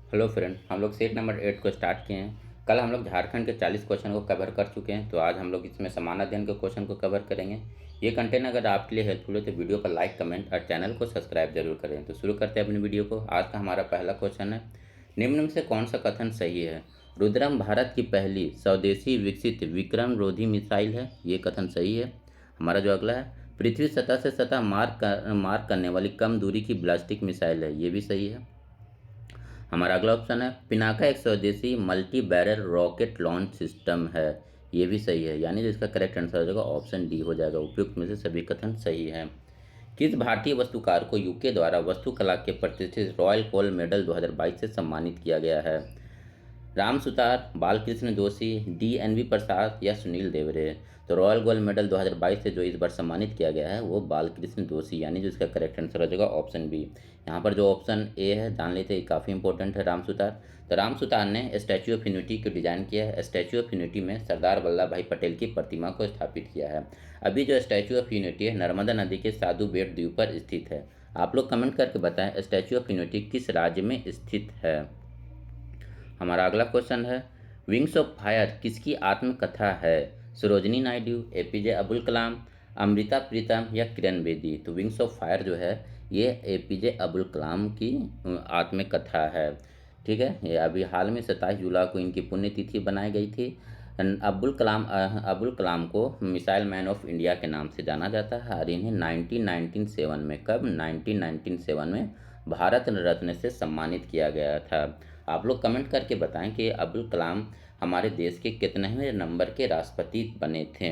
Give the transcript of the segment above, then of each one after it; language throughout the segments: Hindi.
हेलो फ्रेंड, हम लोग सेट नंबर 8 को स्टार्ट किए हैं। कल हम लोग झारखंड के 40 क्वेश्चन को कवर कर चुके हैं, तो आज हम लोग इसमें समान अध्ययन के क्वेश्चन को कवर करेंगे। ये कंटेंट अगर आपके लिए हेल्पफुल है तो वीडियो पर लाइक, कमेंट और चैनल को सब्सक्राइब जरूर करें। तो शुरू करते हैं अपनी वीडियो को। आज का हमारा पहला क्वेश्चन है, निम्न में से कौन सा कथन सही है? रुद्रम भारत की पहली स्वदेशी विकसित विक्रम-रोधी मिसाइल है। ये कथन सही है। हमारा जो अगला है, पृथ्वी सतह से सतह मार करने वाली कम दूरी की बैलिस्टिक मिसाइल है। ये भी सही है। हमारा अगला ऑप्शन है, पिनाका एक स्वदेशी multi barrel rocket launch system है। ये भी सही है, यानी जो इसका करेक्ट आंसर हो जाएगा ऑप्शन डी हो जाएगा। उपयुक्त में से सभी कथन सही है। किस भारतीय वस्तुकार को यूके द्वारा वस्तुकला के प्रतिष्ठित रॉयल कोल मेडल 2022 से सम्मानित किया गया है? राम सुतार, बालकृष्ण जोशी, DNV प्रसाद या सुनील देवरे? तो रॉयल गोल्ड मेडल 2022 से जो इस बार सम्मानित किया गया है वो बालकृष्ण जोशी, यानी जो इसका करेक्ट आंसर हो जाएगा ऑप्शन बी। यहाँ पर जो ऑप्शन ए है जान लेते हैं, काफ़ी इंपॉर्टेंट है। राम सुतार, तो राम सुतार ने स्टैच्यू ऑफ यूनिटी को डिजाइन किया है। स्टैच्यू ऑफ यूनिटी में सरदार वल्लभ भाई पटेल की प्रतिमा को स्थापित किया है। अभी जो स्टैच्यू ऑफ यूनिटी है नर्मदा नदी के साधु बेट द्वीप पर स्थित है। आप लोग कमेंट करके बताएं स्टैच्यू ऑफ यूनिटी किस राज्य में स्थित है। हमारा अगला क्वेश्चन है, विंग्स ऑफ फायर किसकी आत्मकथा है? सरोजनी नायडू, APJ अब्दुल कलाम, अमृता प्रीतम या किरण बेदी? तो विंग्स ऑफ फायर जो है ये APJ अब्दुल कलाम की आत्मकथा है। ठीक है, ये अभी हाल में 27 जुलाई को इनकी पुण्यतिथि बनाई गई थी। अब्दुल कलाम को मिसाइल मैन ऑफ इंडिया के नाम से जाना जाता है और इन्हें 1997 में, कब 1997 में भारत रत्न से सम्मानित किया गया था। आप लोग कमेंट करके बताएं कि अब्दुल कलाम हमारे देश के कितनेवें नंबर के राष्ट्रपति बने थे।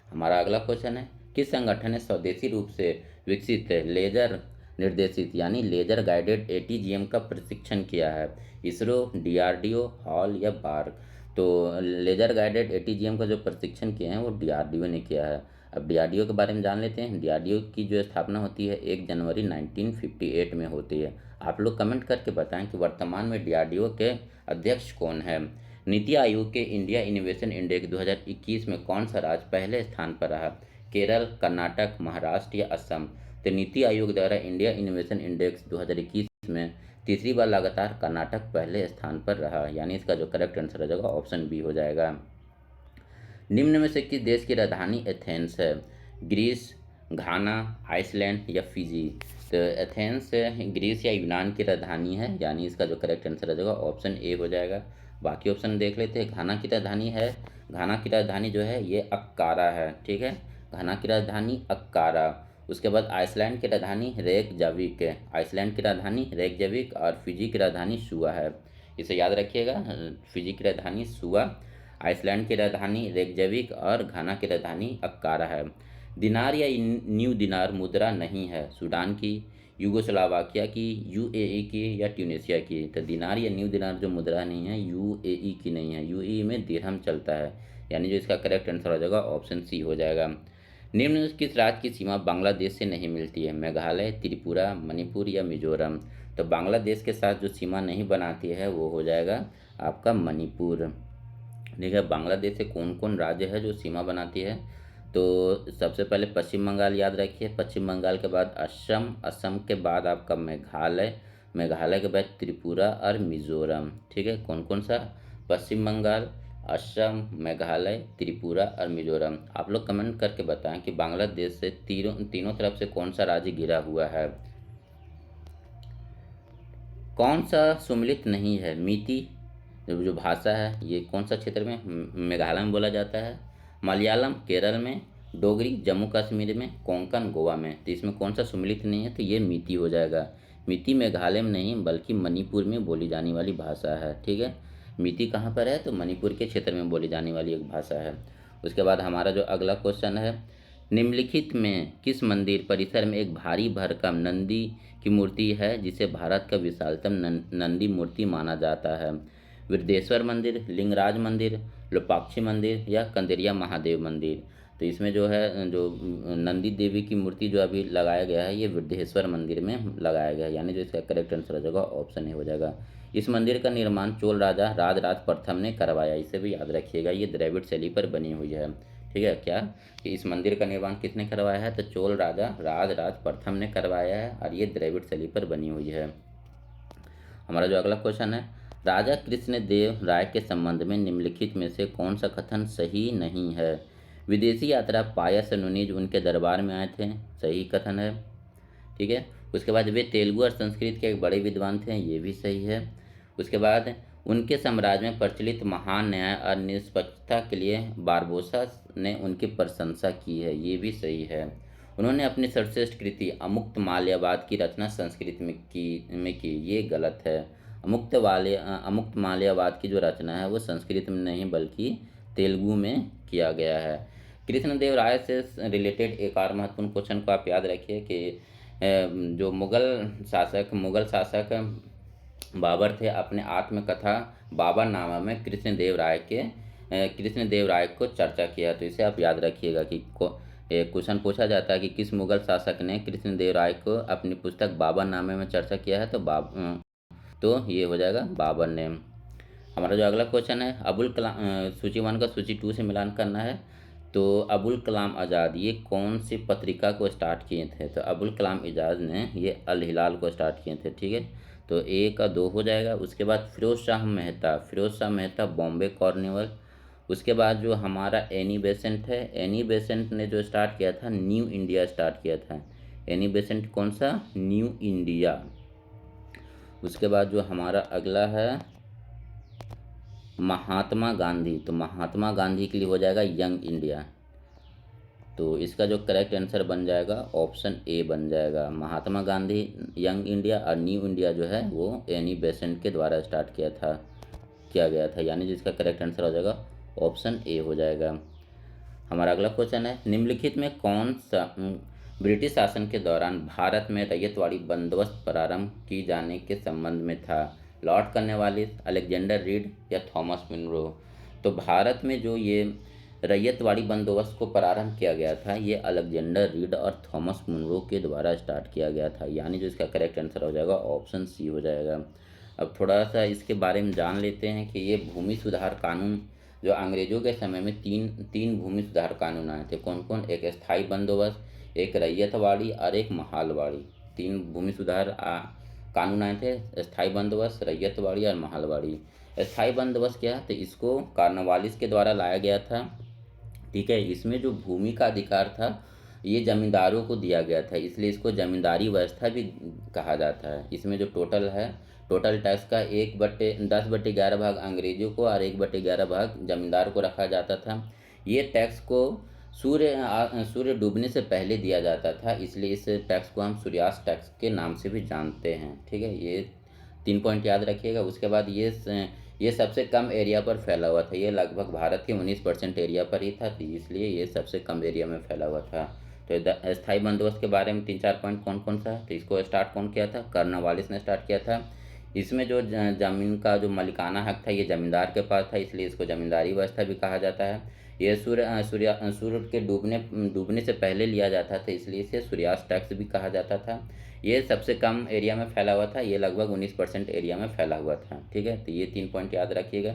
हमारा अगला क्वेश्चन है, किस संगठन ने स्वदेशी रूप से विकसित लेजर निर्देशित यानी लेजर गाइडेड ATGM का प्रशिक्षण किया है? इसरो, DRDO, हॉल या बार्क? तो लेजर गाइडेड ATGM का जो प्रशिक्षण किया है वो DRDO ने किया है। अब DRDO के बारे में जान लेते हैं। DRDO की जो स्थापना होती है 1 जनवरी 1958 में होती है। आप लोग कमेंट करके बताएं कि वर्तमान में DRDO के अध्यक्ष कौन है। नीति आयोग के इंडिया इनोवेशन इंडेक्स 2021 में कौन सा राज्य पहले स्थान पर रहा? केरल, कर्नाटक, महाराष्ट्र या असम? तो नीति आयोग द्वारा इंडिया इनोवेशन इंडेक्स 2021 में तीसरी बार लगातार कर्नाटक पहले स्थान पर रहा, यानी इसका जो करेक्ट आंसर हो जाएगा ऑप्शन बी हो जाएगा। निम्न में से किस देश की राजधानी एथेंस है? ग्रीस, घाना, आइसलैंड या फिजी? तो एथेंस ग्रीस या यूनान की राजधानी है, यानी इसका जो करेक्ट आंसर हो जाएगा ऑप्शन ए हो जाएगा। बाकी ऑप्शन देख लेते हैं। घाना की राजधानी है, घाना की राजधानी जो है ये अक्कारा है। ठीक है, घाना की राजधानी अक्कारा। उसके बाद आइसलैंड की राजधानी रेकजाविक है। आइसलैंड की राजधानी रेकजाविक और फिजी की राजधानी सुआ है। इसे याद रखिएगा, फिजी की राजधानी सुआ, आइसलैंड की राजधानी रेकजाविक और घाना की राजधानी अक्कारा है। दिनार या न्यू दिनार मुद्रा नहीं है सूडान की, यूगोस्लावाकिया की, UAE की या ट्यूनीशिया की? तो दिनार या न्यू दिनार जो मुद्रा नहीं है UAE की नहीं है, UAE में दिरहम चलता है, यानी जो इसका करेक्ट आंसर हो जाएगा ऑप्शन सी हो जाएगा। निम्न में किस राज्य की सीमा बांग्लादेश से नहीं मिलती है? मेघालय, त्रिपुरा, मणिपुर या मिजोरम? तो बांग्लादेश के साथ जो सीमा नहीं बनाती है वो हो जाएगा आपका मणिपुर। देखिए बांग्लादेश से कौन कौन राज्य है जो सीमा बनाती है, तो सबसे पहले पश्चिम बंगाल याद रखिए, पश्चिम बंगाल के बाद असम, असम के बाद आपका मेघालय, मेघालय के बाद त्रिपुरा और मिजोरम। ठीक है, कौन कौन सा? पश्चिम बंगाल, असम, मेघालय, त्रिपुरा और मिजोरम। आप लोग कमेंट करके बताएं कि बांग्लादेश से तीनों तरफ से कौन सा राज्य घिरा हुआ है। कौन सा सुमिलित नहीं है? मीति जो भाषा है ये कौन सा क्षेत्र में? मेघालय में बोला जाता है। मलयालम केरल में, डोगरी जम्मू कश्मीर में, कोंकण गोवा में? तो इसमें कौन सा सुमिलित नहीं है? तो ये मीति हो जाएगा। मीति मेघालय में नहीं बल्कि मणिपुर में बोली जाने वाली भाषा है। ठीक है, मीति कहाँ पर है? तो मणिपुर के क्षेत्र में बोली जाने वाली एक भाषा है। उसके बाद हमारा जो अगला क्वेश्चन है, निम्नलिखित में किस मंदिर परिसर में एक भारी भरकम नंदी की मूर्ति है जिसे भारत का विशालतम नंदी मूर्ति माना जाता है? वृद्धेश्वर मंदिर, लिंगराज मंदिर, लोपाक्षी मंदिर या कंदेरिया महादेव मंदिर? तो इसमें जो है जो नंदी देवी की मूर्ति जो अभी लगाया गया है ये वृद्धेश्वर मंदिर में लगाया गया है, यानी जो इसका करेक्ट आंसर हो जाएगा ऑप्शन ए हो जाएगा। इस मंदिर का निर्माण चोल राजा राजराज प्रथम ने करवाया, इसे भी याद रखिएगा, ये द्रविड़ शैली पर बनी हुई है। ठीक है, क्या कि इस मंदिर का निर्माण किसने करवाया है? तो चोल राजा राजराज प्रथम ने करवाया है और ये द्रविड़ शैली पर बनी हुई है। हमारा जो अगला क्वेश्चन है, राजा कृष्णदेव राय के संबंध में निम्नलिखित में से कौन सा कथन सही नहीं है? विदेशी यात्रा पायस नुनीज उनके दरबार में आए थे, सही कथन है। ठीक है। उसके बाद वे तेलुगु और संस्कृत के एक बड़े विद्वान थे, ये भी सही है। उसके बाद उनके साम्राज्य में प्रचलित महान न्याय और निष्पक्षता के लिए बारबोसा ने उनकी प्रशंसा की है, ये भी सही है। उन्होंने अपनी सर्वश्रेष्ठ कृति अमुक्त माल्यवाद की रचना संस्कृत में की, ये गलत है। अमुक्त माल्यवाद की जो रचना है वो संस्कृत में नहीं बल्कि तेलुगु में किया गया है। कृष्णदेव राय से रिलेटेड एक और महत्वपूर्ण क्वेश्चन को आप याद रखिए कि जो मुगल शासक बाबर थे, अपने आत्मकथा बाबर नामा में कृष्णदेव राय को चर्चा किया। तो इसे आप याद रखिएगा कि क्वेश्चन पूछा जाता है कि किस मुगल शासक ने कृष्णदेव राय को अपनी पुस्तक बाबर नामे में चर्चा किया है, तो ये हो जाएगा बाबर ने। हमारा जो अगला क्वेश्चन है, अबुल कलाम, सूची 1 का सूची 2 से मिलान करना है। तो अबुल कलाम आज़ाद ये कौन सी पत्रिका को स्टार्ट किए थे? तो अबुल कलाम आज़ाद ने ये अल हिलाल को स्टार्ट किए थे। ठीक है, तो ए का 2 हो जाएगा। उसके बाद फिरोज शाह मेहता बॉम्बे कॉर्निवल। उसके बाद जो हमारा एनी बेसेंट है, एनी बेसेंट ने जो स्टार्ट किया था न्यू इंडिया स्टार्ट किया था। एनी बेसेंट कौन सा? New India. उसके बाद जो हमारा अगला है महात्मा गांधी, तो महात्मा गांधी के लिए हो जाएगा यंग इंडिया। तो इसका जो करेक्ट आंसर बन जाएगा ऑप्शन ए बन जाएगा, महात्मा गांधी यंग इंडिया। और न्यू इंडिया जो है वो एनी बेसेंट के द्वारा स्टार्ट किया गया था, यानी जिसका करेक्ट आंसर हो जाएगा ऑप्शन ए हो जाएगा। हमारा अगला क्वेश्चन है, निम्नलिखित में कौन सा ब्रिटिश शासन के दौरान भारत में रैयतवाड़ी बंदोबस्त प्रारंभ की जाने के संबंध में था? लॉर्ड कॉर्नवालिस, अलेक्जेंडर रीड या थॉमस मुनरो? तो भारत में जो ये रैयतवाड़ी बंदोबस्त को प्रारंभ किया गया था ये अलेक्जेंडर रीड और थॉमस मुनरो के द्वारा स्टार्ट किया गया था, यानी जो इसका करेक्ट आंसर हो जाएगा ऑप्शन सी हो जाएगा। अब थोड़ा सा इसके बारे में जान लेते हैं कि ये भूमि सुधार कानून जो अंग्रेजों के समय में तीन भूमि सुधार कानून आए थे। कौन कौन? एक स्थायी बंदोबस्त, एक रैयतवाड़ी और एक महालवाड़ी। 3 भूमि सुधार कानून आए थे, स्थायी बंदोबस्त, रैयतवाड़ी और महालवाड़ी। स्थायी बंदोबस्त क्या है? तो इसको कॉर्नवालिस के द्वारा लाया गया था। ठीक है, इसमें जो भूमि का अधिकार था ये जमींदारों को दिया गया था, इसलिए इसको जमींदारी व्यवस्था भी कहा जाता है। इसमें जो टोटल टैक्स का 10/11 भाग अंग्रेजों को और 1/11 भाग जमींदार को रखा जाता था। ये टैक्स को सूर्य डूबने से पहले दिया जाता था, इसलिए इस टैक्स को हम सूर्यास्त टैक्स के नाम से भी जानते हैं। ठीक है, ये 3 पॉइंट याद रखिएगा। उसके बाद ये सबसे कम एरिया पर फैला हुआ था, ये लगभग भारत के 19% एरिया पर ही था, तो इसलिए ये सबसे कम एरिया में फैला हुआ था। तो स्थायी बंदोबस्त के बारे में 3-4 पॉइंट कौन कौन सा है? तो इसको स्टार्ट कौन किया था? कॉर्नवालिस ने स्टार्ट किया था। इसमें जो ज़मीन का जो मालिकाना हक था ये ज़मींदार के पास था, इसलिए इसको ज़मींदारी व्यवस्था भी कहा जाता है। ये सूर्य के डूबने से पहले लिया जाता था, इसलिए इसे सूर्यास्त टैक्स भी कहा जाता था। ये सबसे कम एरिया में फैला हुआ था, ये लगभग 19% एरिया में फैला हुआ था। ठीक है, तो ये 3 पॉइंट याद रखिएगा।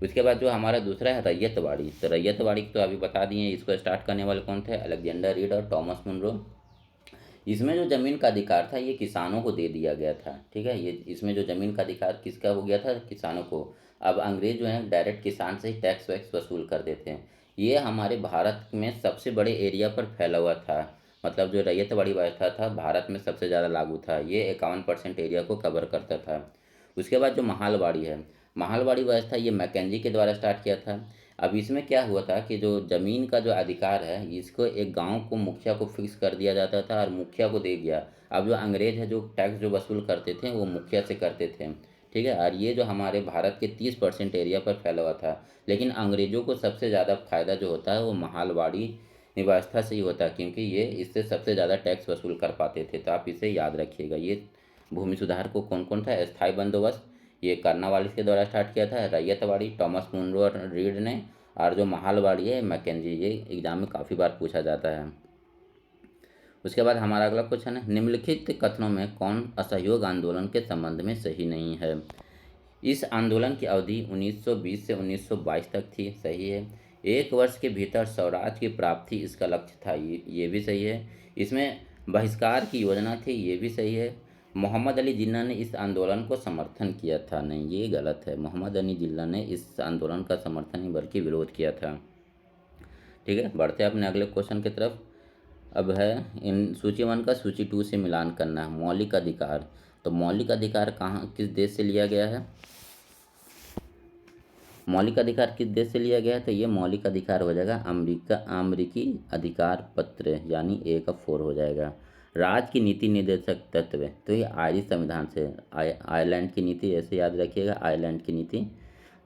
उसके बाद जो हमारा दूसरा है रैयतवाड़ी, तो रैयतवाड़ी तो अभी बता दिए, इसको स्टार्ट करने वाले कौन थे? अलेक्जेंडर रीड और थॉमस मुनरो। इसमें जो ज़मीन का अधिकार था ये किसानों को दे दिया गया था। ठीक है, ये इसमें जो ज़मीन का अधिकार किसका हो गया था? किसानों को। अब अंग्रेज जो हैं डायरेक्ट किसान से ही टैक्स वैक्स वसूल करते थे। ये हमारे भारत में सबसे बड़े एरिया पर फैला हुआ था, मतलब जो रैयतवाड़ी व्यवस्था था भारत में सबसे ज़्यादा लागू था, ये 51% एरिया को कवर करता था। उसके बाद जो महालवाड़ी है, महालवाड़ी व्यवस्था ये मैकेंजी के द्वारा स्टार्ट किया था। अब इसमें क्या हुआ था कि जो ज़मीन का जो अधिकार है इसको एक गांव को मुखिया को फिक्स कर दिया जाता था और मुखिया को दे दिया। अब जो अंग्रेज है जो टैक्स जो वसूल करते थे वो मुखिया से करते थे। ठीक है, और ये जो हमारे भारत के 30% एरिया पर फैला हुआ था, लेकिन अंग्रेज़ों को सबसे ज़्यादा फायदा जो होता है वो महालवाड़ी व्यवस्था से ही होता है, क्योंकि ये इससे सबसे ज़्यादा टैक्स वसूल कर पाते थे। तो आप इसे याद रखिएगा। ये भूमि सुधार को कौन कौन था? स्थायी बंदोबस्त ये कॉर्नवालिस के द्वारा स्टार्ट किया था, रैयतवाड़ी थॉमस मुनरो और रीड ने, और जो महालवाड़ी है मैकेंजी, ये एग्जाम में काफ़ी बार पूछा जाता है। उसके बाद हमारा अगला क्वेश्चन है, निम्नलिखित कथनों में कौन असहयोग आंदोलन के संबंध में सही नहीं है? इस आंदोलन की अवधि 1920 से 1922 तक थी, सही है। 1 वर्ष के भीतर स्वराज की प्राप्ति इसका लक्ष्य था, ये भी सही है। इसमें बहिष्कार की योजना थी, ये भी सही है। मोहम्मद अली जिन्ना ने इस आंदोलन को समर्थन किया था। नहीं, ये गलत है। मोहम्मद अली जिन्ना ने इस आंदोलन का समर्थन नहीं बल्कि विरोध किया था। ठीक है, बढ़ते हैं अपने अगले क्वेश्चन की तरफ। अब है इन सूची 1 का सूची 2 से मिलान करना है। मौलिक अधिकार, तो मौलिक अधिकार कहाँ किस देश से लिया गया है? मौलिक अधिकार किस देश से लिया गया है? तो ये मौलिक अधिकार हो जाएगा अमेरिकी अधिकार पत्र, यानी ए का 4 हो जाएगा। राज्य की नीति निर्देशक तत्व, तो ये आयरिश संविधान से, आयरलैंड की नीति, ऐसे याद रखिएगा, आयरलैंड की नीति,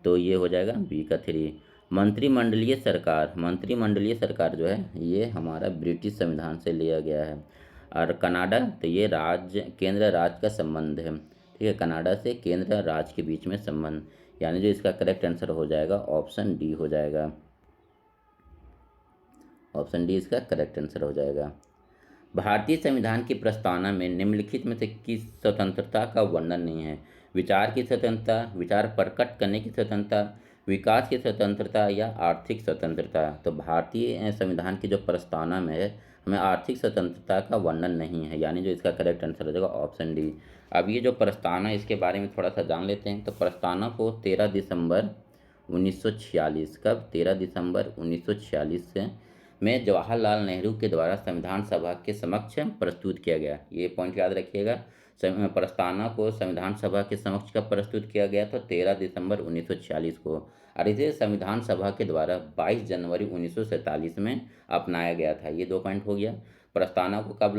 तो ये हो जाएगा बी का 3। मंत्रिमंडलीय सरकार, मंत्रिमंडलीय सरकार जो है ये हमारा ब्रिटिश संविधान से लिया गया है। और कनाडा, तो ये राज्य केंद्र राज्य का संबंध है। ठीक है, कनाडा से केंद्र राज्य के बीच में संबंध, यानी जो इसका करेक्ट आंसर हो जाएगा ऑप्शन डी हो जाएगा। ऑप्शन डी इसका करेक्ट आंसर हो जाएगा। भारतीय संविधान की प्रस्तावना में निम्नलिखित में से किस स्वतंत्रता का वर्णन नहीं है? विचार की स्वतंत्रता, विचार प्रकट करने की स्वतंत्रता, विकास की स्वतंत्रता या आर्थिक स्वतंत्रता। तो भारतीय संविधान की जो प्रस्तावना में है हमें आर्थिक स्वतंत्रता का वर्णन नहीं है, यानी जो इसका करेक्ट आंसर हो जाएगा ऑप्शन डी। अब ये जो प्रस्तावना है इसके बारे में थोड़ा सा जान लेते हैं। तो प्रस्तावना को 13 दिसंबर 1946, कब? 13 दिसंबर 1946 से में जवाहरलाल नेहरू के द्वारा संविधान सभा के समक्ष प्रस्तुत किया गया। ये पॉइंट याद रखिएगा। प्रस्तावना को संविधान सभा के समक्ष कब प्रस्तुत किया गया? तो 13 दिसंबर 1946 को। और इसे संविधान सभा के द्वारा 22 जनवरी 1947 में अपनाया गया था। ये 2 पॉइंट हो गया। प्रस्तावना को कब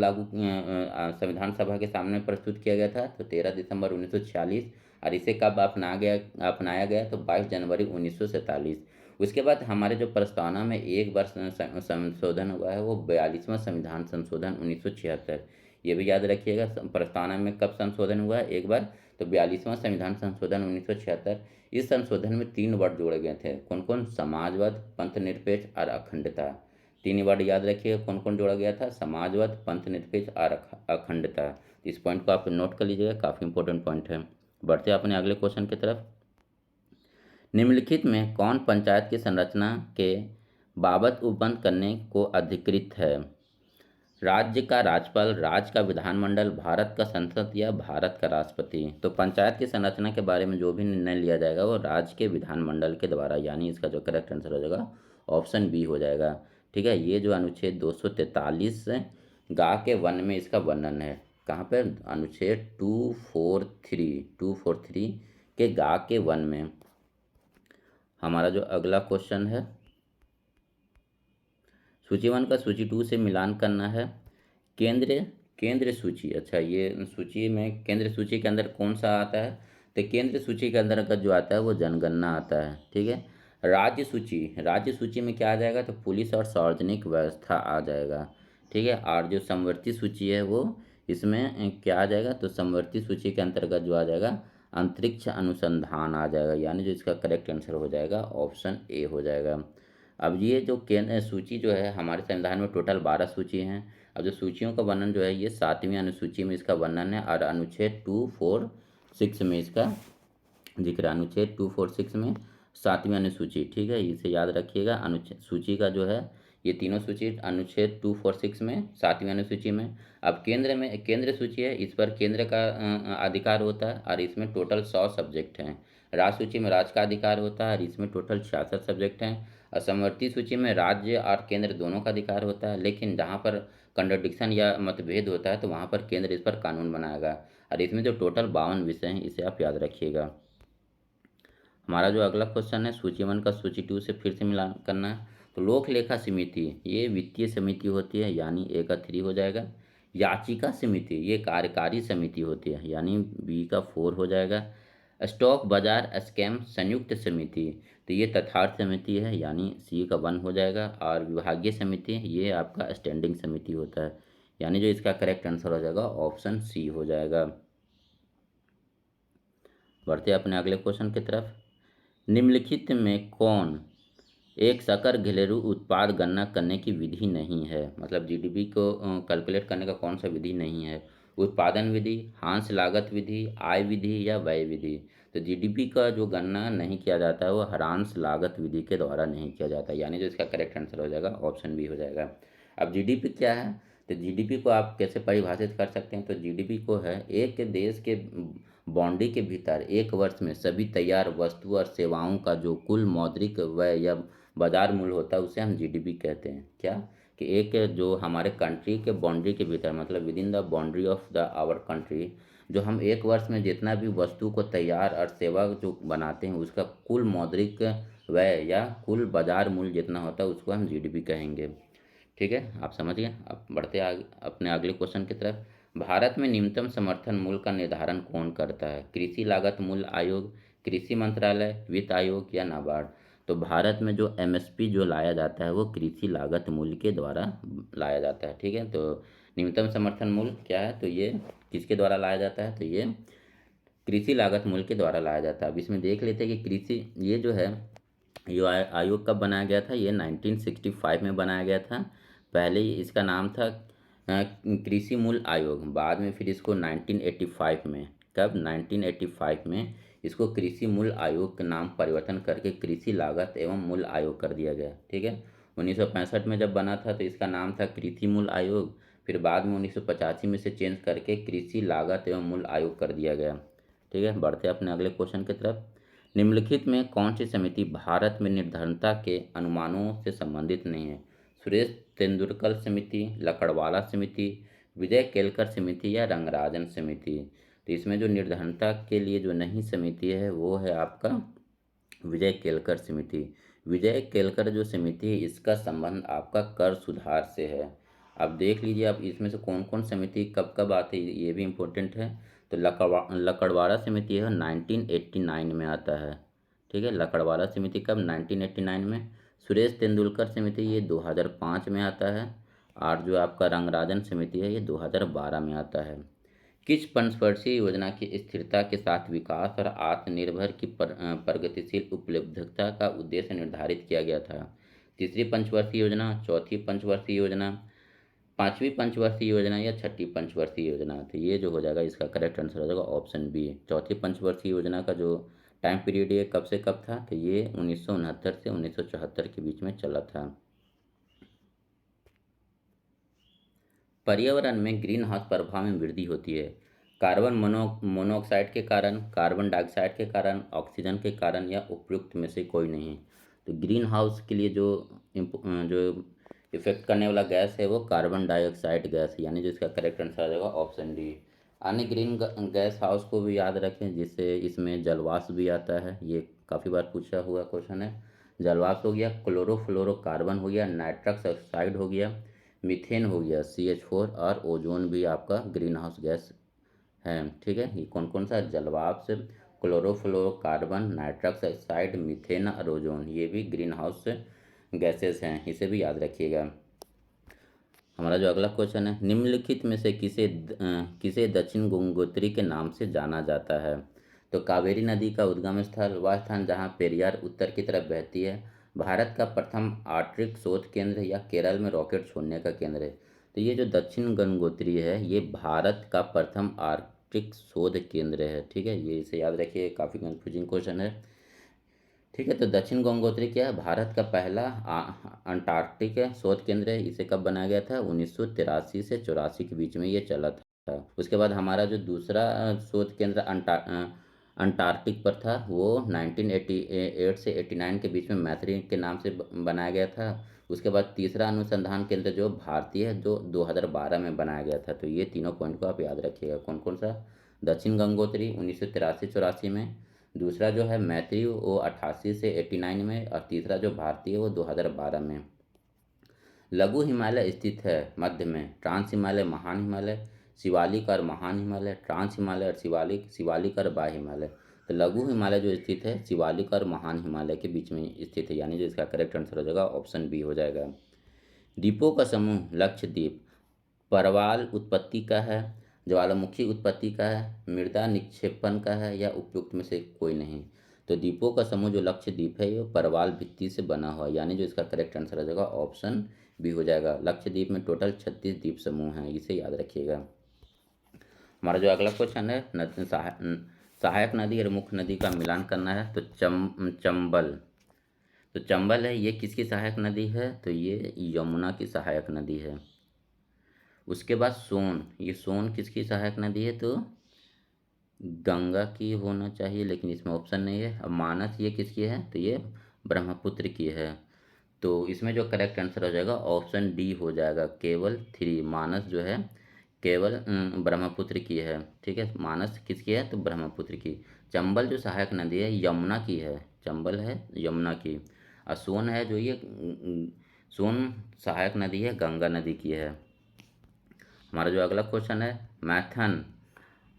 संविधान सभा के सामने प्रस्तुत किया गया था? तो 13 दिसंबर 1946। और इसे कब अपनाया गया? तो 22 जनवरी 1947। उसके बाद हमारे जो प्रस्तावना में एक बार संशोधन हुआ है वो 42वां संविधान संशोधन 1976। ये भी याद रखिएगा। प्रस्तावना में कब संशोधन हुआ है? एक बार, तो 42वां संविधान संशोधन 1976। इस संशोधन में 3 वर्ड जोड़े गए थे। कौन कौन? समाजवाद, पंथनिरपेक्ष और अखंडता। 3 वर्ड याद रखिएगा। कौन कौन जोड़ा गया था? समाजवाद, पंथनिरपेक्ष और अखंडता। इस पॉइंट को आप नोट कर लीजिएगा, काफ़ी इंपॉर्टेंट पॉइंट है। बढ़ते हैं अपने अगले क्वेश्चन की तरफ। निम्नलिखित में कौन पंचायत की संरचना के बाबत उपबंध करने को अधिकृत है? राज्य का राज्यपाल, राज्य का विधानमंडल, भारत का संसद या भारत का राष्ट्रपति। तो पंचायत की संरचना के बारे में जो भी निर्णय लिया जाएगा वो राज्य के विधानमंडल के द्वारा, यानी इसका जो करेक्ट आंसर हो जाएगा ऑप्शन बी हो जाएगा। ठीक है, ये जो अनुच्छेद 243 गा के वन में इसका वर्णन है। कहाँ पर? अनुच्छेद 243 के गा के वन में। हमारा जो अगला क्वेश्चन है, सूची 1 का सूची 2 से मिलान करना है। केंद्र केंद्र सूची, अच्छा ये सूची में केंद्र सूची के अंदर कौन सा आता है? तो केंद्र सूची के अंदर का जो आता है वो जनगणना आता है। ठीक है, राज्य सूची में क्या आ जाएगा? तो पुलिस और सार्वजनिक व्यवस्था आ जाएगा। ठीक है, और जो समवर्ती सूची है वो इसमें क्या आ जाएगा? तो समवर्ती सूची के अंतर्गत जो आ जाएगा अंतरिक्ष अनुसंधान आ जाएगा, यानी जो इसका करेक्ट आंसर हो जाएगा ऑप्शन ए हो जाएगा। अब ये जो केंद्र सूची जो है हमारे संविधान में टोटल 12 सूची हैं। अब जो सूचियों का वर्णन जो है ये 7वीं अनुसूची में इसका वर्णन है और अनुच्छेद 246 में इसका जिक्र। अनुच्छेद 246 में 7वीं अनुसूची। ठीक है, इसे याद रखिएगा। अनुच्छेद सूची का जो है ये तीनों सूची अनुच्छेद 246 में 7वीं अनुसूची में। अब केंद्र सूची है, इस पर केंद्र का अधिकार होता है और इसमें टोटल 100 सब्जेक्ट हैं। राज्य सूची में राज्य का अधिकार होता है और इसमें टोटल 66 सब्जेक्ट हैं। और समवर्ती सूची में राज्य और केंद्र दोनों का अधिकार होता है, लेकिन जहाँ पर कंट्रडिक्शन या मतभेद होता है तो वहाँ पर केंद्र इस पर कानून बनाएगा। और इसमें जो टोटल 52 विषय हैं इसे आप याद रखिएगा। हमारा जो अगला क्वेश्चन है सूची 1 का सूची 2 से फिर से मिलान करना है। तो लोक लेखा समिति ये वित्तीय समिति होती है, यानी ए का 3 हो जाएगा। याचिका समिति ये कार्यकारी समिति होती है, यानी बी का 4 हो जाएगा। स्टॉक बाजार स्कैम संयुक्त समिति, तो ये तथार्थ समिति है, यानी सी का 1 हो जाएगा। और विभागीय समिति ये आपका स्टैंडिंग समिति होता है, यानी जो इसका करेक्ट आंसर हो जाएगा ऑप्शन सी हो जाएगा। बढ़ते अपने अगले क्वेश्चन की तरफ। निम्नलिखित में कौन एक सकल घरेलू उत्पाद गणना करने की विधि नहीं है? मतलब जीडीपी को कैलकुलेट करने का कौन सा विधि नहीं है? उत्पादन विधि, हांस लागत विधि, आय विधि या व्यय विधि। तो जीडीपी का जो गणना नहीं किया जाता है वो हरांश लागत विधि के द्वारा नहीं किया जाता, यानी जो इसका करेक्ट आंसर हो जाएगा ऑप्शन बी हो जाएगा। अब जीडीपी क्या है? तो जीडीपी को आप कैसे परिभाषित कर सकते हैं? तो जीडीपी को है एक देश के बाउंड्री के भीतर एक वर्ष में सभी तैयार वस्तु और सेवाओं का जो कुल मौद्रिक व्यय या बाजार मूल्य होता है उसे हम जीडीपी कहते हैं। क्या? कि एक जो हमारे कंट्री के बाउंड्री के भीतर मतलब within the boundary of the our country जो हम एक वर्ष में जितना भी वस्तु को तैयार और सेवा जो बनाते हैं उसका कुल मौद्रिक व्यय या कुल बाजार मूल्य जितना होता है उसको हम जीडीपी कहेंगे। ठीक है, आप समझ गए। अब बढ़ते आगे अपने अगले क्वेश्चन की तरफ। भारत में न्यूनतम समर्थन मूल्य का निर्धारण कौन करता है? कृषि लागत मूल्य आयोग, कृषि मंत्रालय, वित्त आयोग या नाबार्ड? तो भारत में जो एमएसपी जो लाया जाता है वो कृषि लागत मूल्य के द्वारा लाया जाता है। ठीक है, तो न्यूनतम समर्थन मूल्य क्या है? तो ये किसके द्वारा लाया जाता है? तो ये कृषि लागत मूल्य के द्वारा लाया जाता है। अब इसमें देख लेते हैं कि कृषि ये जो है ये आयोग कब बनाया गया था? ये 1965 में बनाया गया था। पहले इसका नाम था कृषि मूल्य आयोग। बाद में फिर इसको 1985 में, कब? 1985 में इसको कृषि मूल्य आयोग का नाम परिवर्तन करके कृषि लागत एवं मूल्य आयोग कर दिया गया। ठीक है, 1965 में जब बना था तो इसका नाम था कृषि मूल्य आयोग। फिर बाद में 1985 में से चेंज करके कृषि लागत एवं मूल्य आयोग कर दिया गया। ठीक है, बढ़ते अपने अगले क्वेश्चन की तरफ। निम्नलिखित में कौन सी समिति भारत में निर्धनता के अनुमानों से संबंधित नहीं है? सुरेश तेंदुलकर समिति, लकड़वाला समिति, विजय केलकर समिति या रंगराजन समिति? तो इसमें जो निर्धनता के लिए जो नहीं समिति है वो है आपका विजय केलकर समिति। विजय केलकर जो समिति है इसका संबंध आपका कर सुधार से है। अब देख लीजिए आप इसमें से कौन कौन समिति कब कब आती है ये भी इम्पोर्टेंट है। तो लकड़वाड़ा समिति है 1989 में आता है। ठीक है, लकड़वाड़ा समिति कब? 1989 में। सुरेश तेंदुलकर समिति ये 2005 में आता है। और जो आपका रंगराजन समिति है ये 2012 में आता है। किस पंचवर्षीय योजना की स्थिरता के साथ विकास और आत्मनिर्भर की प्रगतिशील उपलब्धता का उद्देश्य निर्धारित किया गया था? तीसरी पंचवर्षीय योजना, चौथी पंचवर्षीय योजना, पांचवी पंचवर्षीय योजना या छठी पंचवर्षीय योजना? तो ये जो हो जाएगा इसका करेक्ट आंसर हो जाएगा ऑप्शन बी। चौथी पंचवर्षीय योजना का जो टाइम पीरियड ये कब से कब था? तो ये 1969 से 1974 के बीच में चला था। पर्यावरण में ग्रीन हाउस प्रभाव में वृद्धि होती है कार्बन मोनोऑक्साइड के कारण, कार्बन डाइऑक्साइड के कारण, ऑक्सीजन के कारण या उपयुक्त में से कोई नहीं। तो ग्रीन हाउस के लिए जो इफेक्ट करने वाला गैस है वो कार्बन डाइऑक्साइड गैस है, यानी जो इसका करेक्ट आंसर आ जाएगा ऑप्शन डी। अन्य ग्रीन गैस हाउस को भी याद रखें जिससे इसमें जलवाष्प भी आता है, ये काफ़ी बार पूछा हुआ क्वेश्चन है। जलवाष्प हो गया, क्लोरोफ्लोरोकार्बन हो गया, नाइट्रस ऑक्साइड हो गया, मीथेन हो गया CH4 और ओजोन भी आपका ग्रीन हाउस गैस है। ठीक है, ये कौन कौन सा? जलवाष्प, क्लोरोफ्लोरोकार्बन, नाइट्रस ऑक्साइड, मीथेन और ओजोन, ये भी ग्रीन हाउस गैसेस हैं, इसे भी याद रखिएगा। हमारा जो अगला क्वेश्चन है, निम्नलिखित में से किसे दक्षिण गंगोत्री के नाम से जाना जाता है? तो कावेरी नदी का उद्गम स्थल, वह स्थान जहाँ पेरियार उत्तर की तरफ बहती है, भारत का प्रथम आर्कटिक शोध केंद्र या केरल में रॉकेट छोड़ने का केंद्र है? तो ये जो दक्षिण गंगोत्री है ये भारत का प्रथम आर्कटिक शोध केंद्र है। ठीक है, ये इसे याद रखिए, काफ़ी कंफ्यूजिंग क्वेश्चन है। ठीक है, तो दक्षिण गंगोत्री क्या है? भारत का पहला अंटार्कटिक शोध केंद्र है। इसे कब बनाया गया था? 1983 से 84 के बीच में ये चला था। उसके बाद हमारा जो दूसरा शोध केंद्र अंटार्कटिक पर था वो 1988 से 89 के बीच में मैत्री के नाम से बनाया गया था। उसके बाद तीसरा अनुसंधान केंद्र जो भारतीय है जो 2012 में बनाया गया था। तो ये तीनों पॉइंट को आप याद रखिएगा। कौन कौन सा? दक्षिण गंगोत्री 1983-84 में, दूसरा जो है मैत्री वो 88 से 89 में, और तीसरा जो भारतीय है वो 2012 में। लघु हिमालय स्थित है मध्य में, ट्रांस हिमालय, महान हिमालय, शिवालिक और महान हिमालय, ट्रांस हिमालय और शिवालिक, शिवालिक और बाह्य हिमालय। तो लघु हिमालय जो स्थित है शिवालिक और महान हिमालय के बीच में स्थित है, यानी जो इसका करेक्ट आंसर हो जाएगा ऑप्शन बी हो जाएगा। द्वीपों का समूह लक्षद्वीप परवाल उत्पत्ति का है, ज्वालामुखी उत्पत्ति का है, मृदा निक्षेपण का है या उपयुक्त में से कोई नहीं? तो द्वीपों का समूह जो लक्षद्वीप है ये परवाल भित्ति से बना हुआ है, यानी जो इसका करेक्ट आंसर हो जाएगा ऑप्शन बी हो जाएगा। लक्षद्वीप में टोटल 36 द्वीप समूह हैं, इसे याद रखिएगा। हमारा जो अगला क्वेश्चन है सहायक नदी और मुख्य नदी का मिलान करना है। तो चंबल, तो चंबल है ये किसकी सहायक नदी है? तो ये यमुना की सहायक नदी है। उसके बाद सोन, ये सोन किसकी सहायक नदी है? तो गंगा की होना चाहिए, लेकिन इसमें ऑप्शन नहीं है। अब मानस ये किसकी है? तो ये ब्रह्मपुत्र की है। तो इसमें जो करेक्ट आंसर हो जाएगा ऑप्शन डी हो जाएगा, केवल 3। मानस जो है केवल ब्रह्मपुत्र की है। ठीक है, मानस किसकी है? तो ब्रह्मपुत्र की। चंबल जो सहायक नदी है यमुना की है, चंबल है यमुना की। और सोन है जो ये सोन सहायक नदी है गंगा नदी की है। हमारा जो अगला क्वेश्चन है, मैथन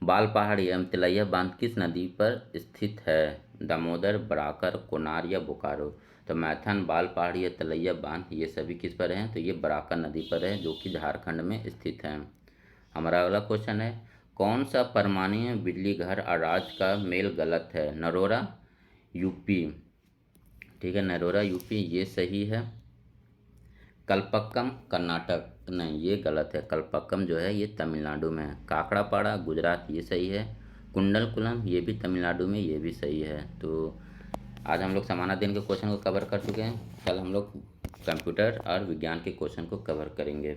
बाल पहाड़ी एवं तिलैया बांध किस नदी पर स्थित है? दामोदर, बराकर, कोनार या बोकारो। तो मैथन, बाल पहाड़ी या तिलैया बांध ये सभी किस पर हैं? तो ये बराकर नदी पर है, जो कि झारखंड में स्थित है। हमारा अगला क्वेश्चन है, कौन सा परमाणु बिजली घर और राज्य का मेल गलत है? नरोरा, यूपी। ठीक है, नरोरा यूपी ये सही है। कल्पक्कम कर्नाटक, नहीं ये गलत है। कल्पक्कम जो है ये तमिलनाडु में है। काकड़ापाड़ा गुजरात ये सही है। कुंडलकुलम ये भी तमिलनाडु में, ये भी सही है। तो आज हम लोग समानाध्ययन के क्वेश्चन को कवर कर चुके हैं। कल हम लोग कंप्यूटर और विज्ञान के क्वेश्चन को कवर करेंगे।